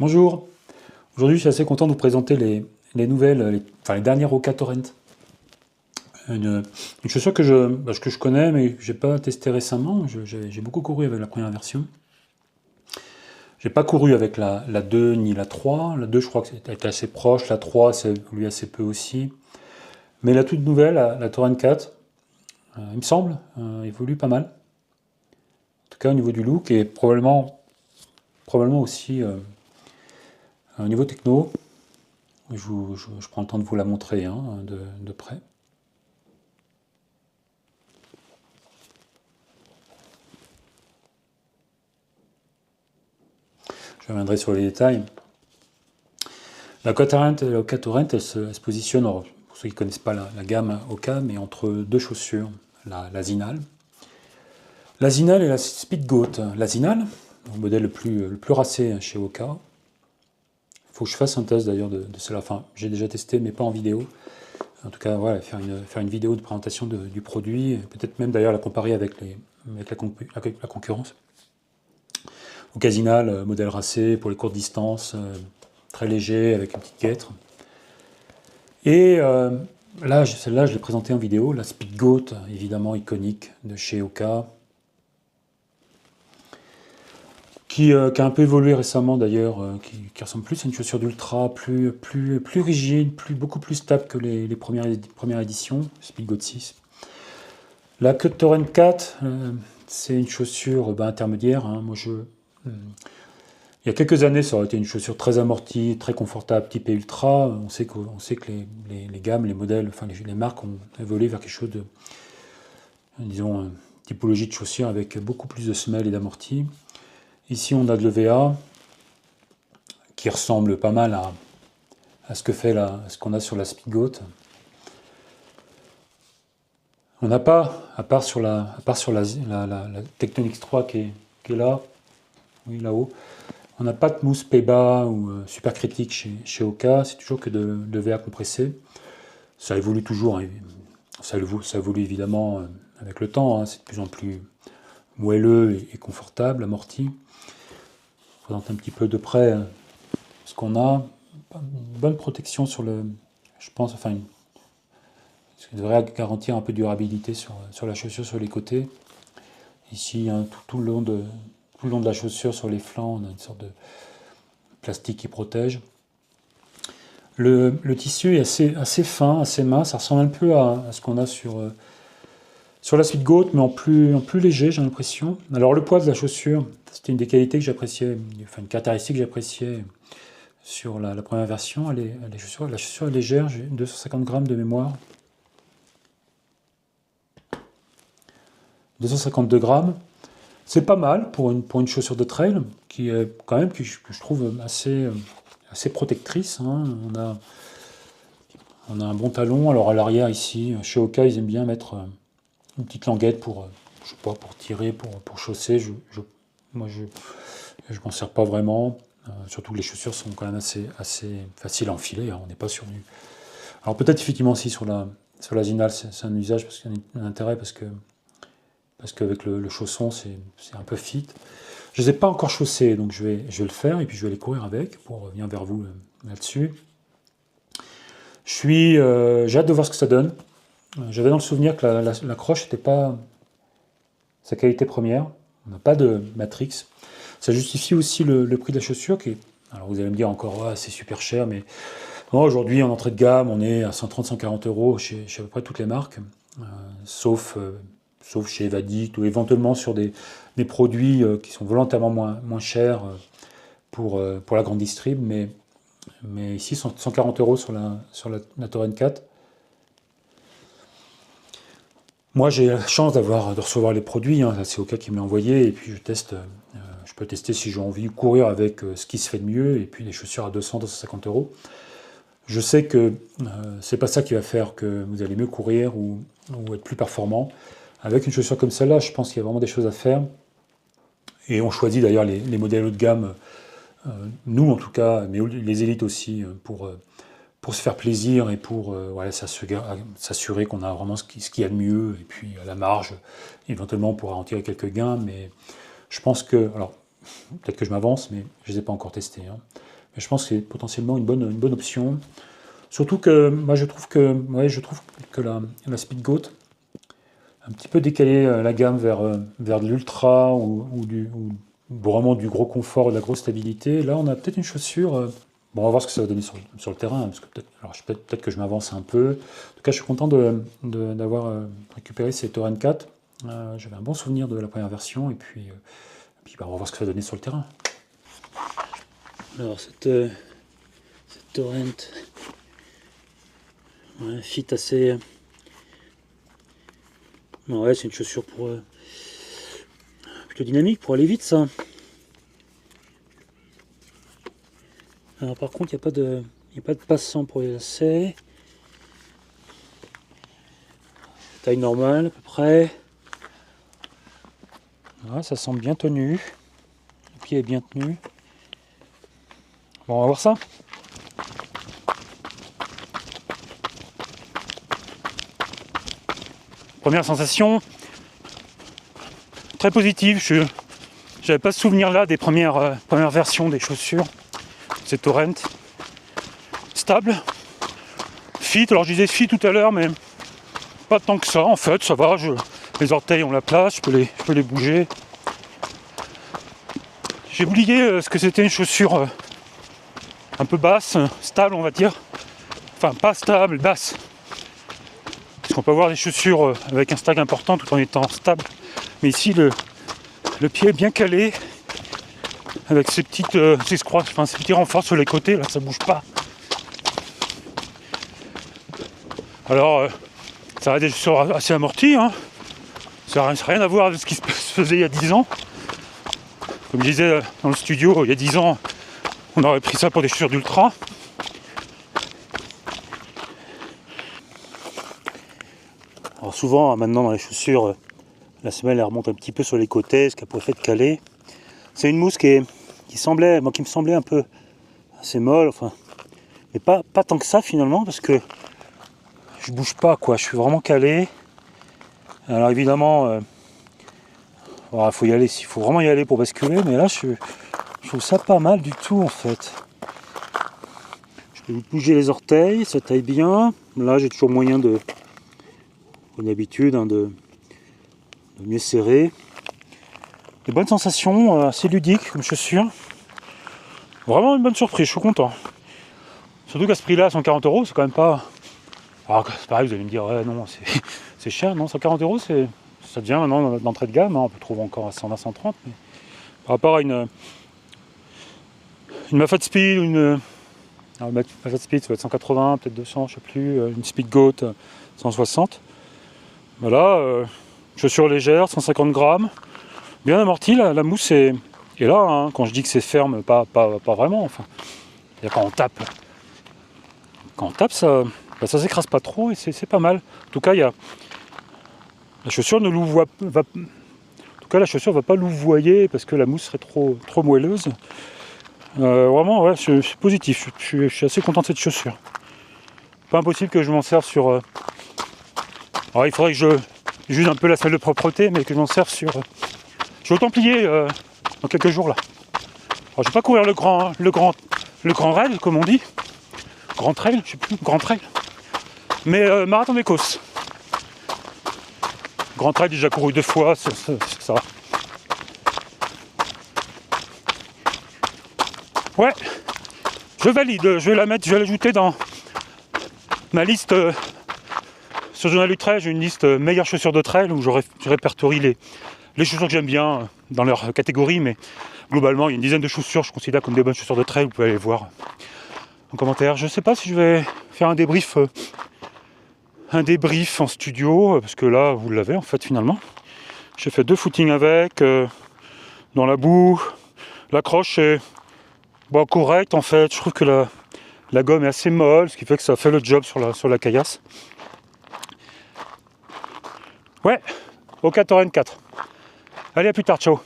Bonjour, aujourd'hui je suis assez content de vous présenter les nouvelles, les dernières Hoka Torrent. Une chaussure que je connais mais que j'ai pas testé récemment. J'ai beaucoup couru avec la première version. J'ai pas couru avec la 2 ni la 3. La 2 je crois que c'était assez proche, la 3 c'est lui assez peu aussi. Mais la toute nouvelle, la Torrent 4, il me semble, évolue pas mal. En tout cas au niveau du look et probablement aussi au niveau techno. Je prends le temps de vous la montrer de près. Je reviendrai sur les détails. La Hoka Torrent, elle se positionne, alors, pour ceux qui ne connaissent pas la gamme Hoka, mais entre deux chaussures, la Zinal. La Zinal et la Speedgoat. La Zinal, le modèle le plus racé chez Hoka. Il faut que je fasse un test d'ailleurs de celle-là. Enfin, j'ai déjà testé, mais pas en vidéo. En tout cas, voilà, faire une vidéo de présentation du produit, peut-être même d'ailleurs la comparer avec la concurrence. Hoka Zinal, modèle racé pour les courtes distances, très léger, avec une petite guêtre. Et là, celle-là, je l'ai présentée en vidéo, la Speedgoat, évidemment iconique de chez Hoka, qui a un peu évolué récemment d'ailleurs, qui ressemble plus à une chaussure d'ultra, plus rigide, beaucoup plus stable que les premières éditions, Speedgoat 6. La Torrent 4, c'est une chaussure intermédiaire. Il y a quelques années, ça aurait été une chaussure très amortie, très confortable, type ultra. On sait que les gammes, les modèles, enfin les marques ont évolué vers quelque chose de, disons, typologie de chaussure avec beaucoup plus de semelles et d'amorti. Ici, on a de l'EVA qui ressemble pas mal à ce qu'on a sur la Speedgoat. On n'a pas, à part sur la Tectonix 3 qui est là, oui là-haut, on n'a pas de mousse Peba ou super critique chez Hoka, c'est toujours que de VA compressé. Ça évolue toujours, hein. Ça évolue évidemment avec le temps, hein. C'est de plus en plus moelleux et confortable, amorti. Je présente un petit peu de près ce qu'on a. Une bonne protection sur je pense, enfin, ça devrait garantir un peu de durabilité sur la chaussure sur les côtés. Ici, hein, tout le long de la chaussure, sur les flancs, on a une sorte de plastique qui protège. Le tissu est assez fin, assez mince, ça ressemble un peu à ce qu'on a sur la Speedgoat, mais en plus léger, j'ai l'impression. Alors le poids de la chaussure, c'était une des qualités que j'appréciais, enfin une caractéristique que j'appréciais sur la première version. La chaussure est légère, j'ai 250 grammes de mémoire. 252 grammes. C'est pas mal pour une chaussure de trail, qui est quand même, que je trouve assez protectrice, hein. On a un bon talon. Alors à l'arrière ici, chez Hoka, ils aiment bien mettre une petite languette je sais pas, pour tirer, pour chausser. Moi, je m'en sers pas vraiment. Surtout que les chaussures sont quand même assez faciles à enfiler, hein. On n'est pas sur du... Alors peut-être effectivement aussi sur la Zinal, c'est un usage, parce qu'il y a un intérêt, parce qu'avec le chausson, c'est un peu fit. Je ne les ai pas encore chaussés, donc je vais le faire, et puis je vais aller courir avec, pour revenir vers vous là-dessus. J'ai hâte de voir ce que ça donne. J'avais dans le souvenir que la croche n'était pas sa qualité première. On n'a pas de Matrix. Ça justifie aussi le prix de la chaussure, alors vous allez me dire encore, ouais, c'est super cher, mais aujourd'hui, en entrée de gamme, on est à 130-140 euros chez à peu près toutes les marques, sauf chez Evadict, ou éventuellement sur des produits qui sont volontairement moins chers pour la grande distrib, mais ici, 140 euros sur la Torrent 4. Moi, j'ai la chance de recevoir les produits, hein. C'est Hoka qui me l'a envoyé, et puis je peux tester si j'ai envie de courir avec ce qui se fait de mieux, et puis les chaussures à 200-250 euros. Je sais que c'est pas ça qui va faire que vous allez mieux courir ou être plus performant. Avec une chaussure comme celle-là, je pense qu'il y a vraiment des choses à faire. Et on choisit d'ailleurs les modèles haut de gamme, nous en tout cas, mais les élites aussi, pour se faire plaisir et pour voilà, s'assurer qu'on a vraiment ce qu'il y a de mieux. Et puis à la marge, éventuellement on pourra en tirer quelques gains. Mais je pense que, alors peut-être que je m'avance, mais je ne les ai pas encore testés. Hein. Mais je pense que c'est potentiellement une bonne option. Surtout que moi je trouve que la Speedgoat a un petit peu décalé la gamme vers de l'ultra ou vraiment du gros confort, de la grosse stabilité. Là, on a peut-être une chaussure. Bon, on va voir ce que ça va donner sur le terrain, hein, parce que peut-être que je m'avance un peu. En tout cas, je suis content d'avoir récupéré ces Torrent 4. J'avais un bon souvenir de la première version, et puis bah, on va voir ce que ça va donner sur le terrain. Alors, cette Torrent, ouais, fit assez. Ouais, c'est une chaussure pour plutôt dynamique, pour aller vite, ça. Alors, par contre, il n'y a pas de passant pour les lacets. Taille normale, à peu près. Ouais, ça semble bien tenu. Le pied est bien tenu. Bon, on va voir ça. Première sensation, très positive. Je n'avais pas ce souvenir là des premières versions des chaussures. C'est Torrent. Stable. Fit, alors je disais fit tout à l'heure, mais pas tant que ça en fait, ça va. Les orteils ont la place, je peux les bouger. J'ai oublié ce que c'était une chaussure un peu basse, stable on va dire. Enfin pas stable, basse. Parce qu'on peut avoir des chaussures avec un stag important tout en étant stable. Mais ici le pied est bien calé. Avec ces petits renforts sur les côtés, là ça bouge pas. Alors ça reste des chaussures assez amorties, hein. Ça n'a rien à voir avec ce qui se faisait il y a 10 ans. Comme je disais dans le studio, il y a 10 ans, on aurait pris ça pour des chaussures d'ultra. Alors souvent, maintenant dans les chaussures, la semelle elle remonte un petit peu sur les côtés, ce qui a pour effet de caler. C'est une mousse qui me semblait un peu assez molle, enfin, mais pas tant que ça finalement, parce que je bouge pas quoi, je suis vraiment calé. Alors évidemment, il faut vraiment y aller pour basculer, mais là je trouve ça pas mal du tout en fait. Je peux bouger les orteils, ça taille bien. Là j'ai toujours moyen de, comme d'habitude, hein, de mieux serrer. Des bonnes sensations, assez ludiques comme chaussure. Vraiment une bonne surprise, je suis content. Surtout qu'à ce prix-là, 140 €, c'est quand même pas. Alors c'est pareil, vous allez me dire, ouais, non, c'est cher, non, 140 €, ça devient maintenant d'entrée de gamme, hein, on peut trouver encore à 120, 130, mais par rapport à une Mafate Speed, alors, Mafate Speed, ça va être 180, peut-être 200, je sais plus, une Speedgoat 160. Voilà, chaussure légère, 150 grammes, bien amortie, la mousse est là, hein, quand je dis que c'est ferme, pas vraiment, enfin, quand on tape, ça s'écrase pas trop et c'est pas mal. En tout cas, la chaussure va pas louvoyer parce que la mousse serait trop moelleuse. Vraiment, ouais, je suis positif. Je suis assez content de cette chaussure. Pas impossible que je m'en serve sur. Alors, il faudrait que je juge un peu la salle de propreté, mais que je m'en serve sur. Je vais au Templier dans quelques jours là. Alors, je vais pas courir le grand rail, comme on dit. Grand trail, je sais plus, grand trail. Mais marathon d'Écosse. Grand trail, déjà couru 2 fois, ça va. Ouais, je valide, je vais l'ajouter dans ma liste sur Journal du Trail. J'ai une liste meilleures chaussures de trail où je répertorie les chaussures que j'aime bien dans leur catégorie, mais globalement il y a une dizaine de chaussures que je considère comme des bonnes chaussures de trail, vous pouvez aller voir en commentaire. Je sais pas si je vais faire un débrief en studio, parce que là vous l'avez en fait finalement. J'ai fait 2 footings avec, dans la boue, l'accroche est correcte en fait, je trouve que la gomme est assez molle, ce qui fait que ça fait le job sur la caillasse. Ouais, Oka Torrent 4. Allez, à plus tard, ciao.